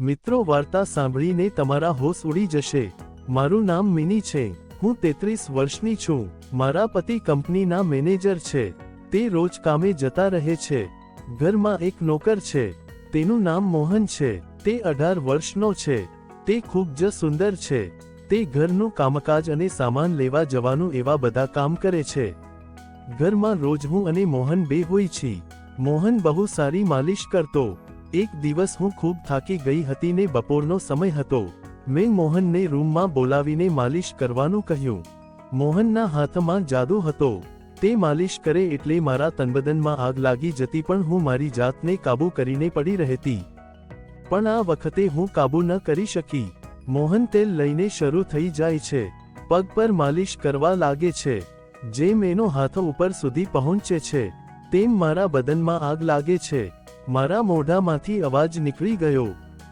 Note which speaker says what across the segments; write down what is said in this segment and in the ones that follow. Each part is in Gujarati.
Speaker 1: મિત્રો, વાર્તા સાંભળીને તમારા હોશ ઉડી જશે। મારું નામ મિની છે। હું 33 વર્ષની છું। મારા પતિ કંપનીના મેનેજર છે। તે રોજ કામે જતા રહે છે। ઘરમાં એક નોકર છે, તેનું નામ મોહન છે। તે 18 વર્ષનો છે। તે ખૂબ જ સુંદર છે। તે ઘરનું કામકાજ અને સામાન લેવા જવાનું એવા બધા કામ કરે છે। ઘરમાં રોજ હું અને મોહન બે હોય છીએ। મોહન બહુ સારી માલિશ કરતો। એક દિવસ હું ખૂબ થાકી ગઈ હતી ને બપોરનો સમય હતો। મેં મોહનને રૂમમાં બોલાવીને માલિશ કરવાનું કહ્યું। મોહનના હાથમાં જાદુ હતો। તે માલિશ કરે એટલે મારા તનબદનમાં આગ લાગી જતી, પણ હું મારી જાતને કાબૂ કરીને પડી રહેતી। પણ આ વખતે હું કાબૂ ન કરી શકી। મોહન તેલ લઈને શરૂ થઈ જાય છે। પગ પર માલિશ કરવા લાગે છે। જેમ એનો હાથ ઉપર સુધી પહોંચે છે તેમ મારા બદનમાં આગ લાગે છે। મારા મોઢામાંથી અવાજ નીકળી ગયો।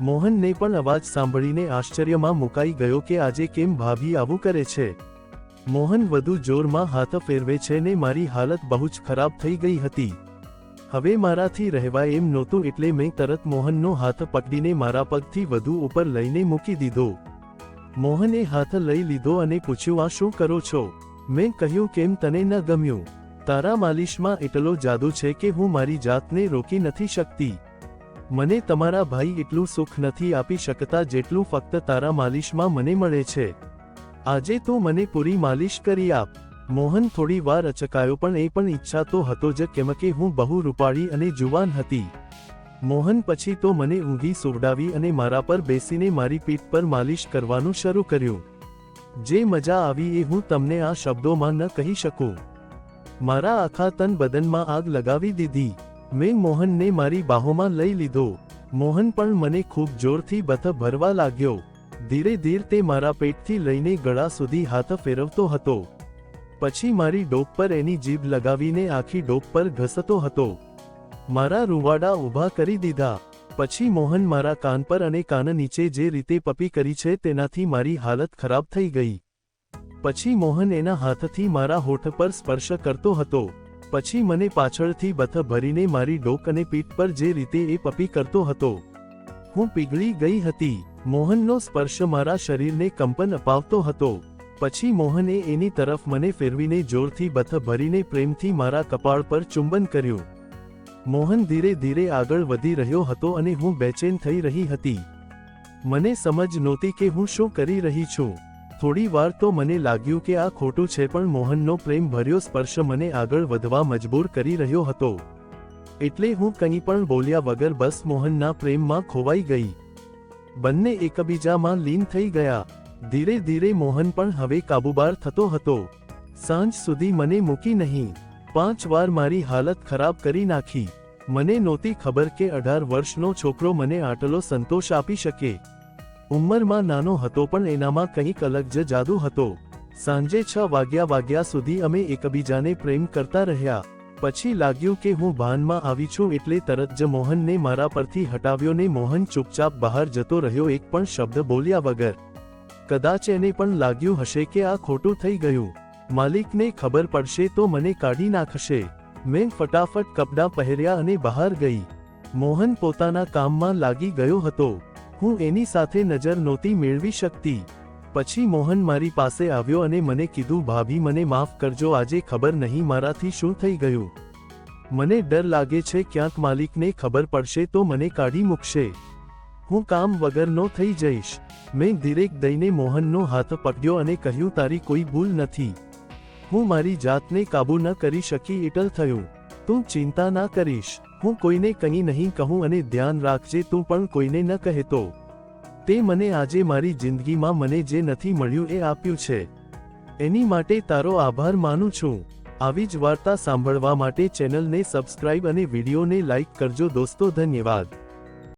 Speaker 1: મોહનને પણ અવાજ સાંભળીને આશ્ચર્યમાં મુકાઈ ગયો કે આજે કેમ ભાભી આવું કરે છે। મોહન વધુ જોરમાં હાથ ફેરવે છે ને મારી હાલત બહુ જ ખરાબ થઈ ગઈ હતી। હવે મારાથી રહેવાય એમ નહોતું, એટલે મેં તરત મોહનનો હાથ પકડીને મારા પગથી વધુ ઉપર લઈને મૂકી દીધો। મોહને હાથ લઈ લીધો અને પૂછ્યું, આ શું કરો છો? મેં કહ્યું, કેમ તને ન ગમ્યું? તારા માલિશમાં એટલો જાદુ છે કે હું મારી જાતને રોકી નથી શકતી। મને તમારા ભાઈ એટલું સુખ નથી આપી શકતા જેટલું ફક્ત તારા માલિશમાં મને મળે છે। આજે તું મને પૂરી માલિશ કરી આપ। મોહન થોડી વાર અચકાયો, પણ એ પણ ઈચ્છા તો હતો જ, કેમ કે હું બહુ રૂપાળી અને જુવાન હતી। મોહન પછી તો મને ઊંઘી સુવડાવી અને મારા પર બેસીને મારી પીઠ પર માલિશ કરવાનું શરૂ કર્યું। જે મજા આવી એ હું તમને આ શબ્દોમાં ન કહી શકું। મારા આખા તન બદનમાં આગ લગાવી દીધી। મેં મોહનને મારી બાહોમાં લઈ લીધો। મોહન પણ મને ખૂબ જોરથી બથ ભરવા લાગ્યો। ધીરે ધીરે તે મારા પેટથી લઈને ગળા સુધી હાથ ફેરવતો હતો। પછી મારી ડોક પર એની જીભ લગાવીને આખી ડોક પર ઘસતો હતો। મારા રૂવાડા ઊભા કરી દીધા। પછી મોહન મારા કાન પર અને કાન નીચે જે રીતે પપી કરી છે તેનાથી મારી હાલત ખરાબ થઈ ગઈ। પછી મોહન એના હાથથી મારા હોઠ પર સ્પર્શ કરતો હતો। પછી મને પાછળથી બથ ભરીને મારી ડોક અને પીઠ પર જે રીતે એ પપી કરતો હતો, હું પીગળી ગઈ હતી। મોહનનો સ્પર્શ મારા શરીરને કંપન અપાવતો હતો। પછી મોહને એની તરફ મને ફેરવીને જોરથી બથ ભરીને પ્રેમથી મારા કપાળ પર ચુંબન કર્યું। મોહન ધીરે ધીરે આગળ વધી રહ્યો હતો અને હું બેચેન થઈ રહી હતી। મને સમજ નહોતી કે હું શું કરી રહી છું। થોડી વાર તો મને લાગ્યું કે આ ખોટું છે, પણ મોહનનો પ્રેમ ભર્યો સ્પર્શ મને આગળ વધવા મજબૂર કરી રહ્યો હતો। એટલે હું કંઈ પણ બોલ્યા વગર બસ મોહનના પ્રેમમાં ખોવાઈ ગઈ। બંને એકબીજામાં લીન થઈ ગયા। ધીરે ધીરે મોહન પણ હવે કાબૂબાર થતો હતો। સાંજ સુધી મને મૂકી નહીં। 5 વાર મારી હાલત ખરાબ કરી નાખી। મને નહોતી ખબર કે 18 વર્ષનો છોકરો મને આટલો સંતોષ આપી શકે। ઉંમરમાં નાનો હતો, પણ એનામાં કંઈક અલગ જ જાદુ હતો। સાંજે 6 વાગ્યા સુધી અમે એકબીજાને પ્રેમ કરતા રહ્યા। પછી લાગ્યું કે હું ભાનમાં આવી છું, એટલે તરત જ મોહનને મારા પરથી હટાવ્યો ને મોહન ચૂપચાપ બહાર જતો રહ્યો, એક પણ શબ્દ બોલ્યા વગર। કદાચ એને પણ લાગ્યું હશે કે આ ખોટું થઈ ગયું। માલિકને ખબર પડશે તો મને કાઢી નાખશે। મેં ફટાફટ કપડાં પહેર્યા અને બહાર ગઈ। મોહન પોતાના કામમાં લાગી ગયો હતો। હું એની સાથે નજર નહોતી મેળવી શકતી। પછી મોહન મારી પાસે આવ્યો અને મને કીધું, ભાભી મને માફ કરજો, આજે ખબર નહીં મારાથી શું થઈ ગયું। મને ડર લાગે છે ક્યાંક માલિકને ખબર પડશે તો મને કાઢી મૂકશે। હું કામ વગરનો થઈ જઈશ। મેં ધીરેક દઈને મોહનનો હાથ પકડ્યો અને કહ્યું, તારી કોઈ ભૂલ નથી। હું મારી જાતને કાબૂ ન કરી શકી એટલ થયું। તું ચિંતા ના કરીશ। હું કોઈને કંઈ નહીં કહું, અને ધ્યાન રાખજે તું પણ કોઈને ન કહેતો। તે મને આજે મારી જિંદગીમાં મને જે નથી મળ્યું એ આપ્યું છે। એની માટે તારો આભાર માનું છું। આવી જ વાર્તા સાંભળવા માટે ચેનલને સબસ્ક્રાઇબ અને વિડીયોને લાઇક કરજો દોસ્તો। ધન્યવાદ।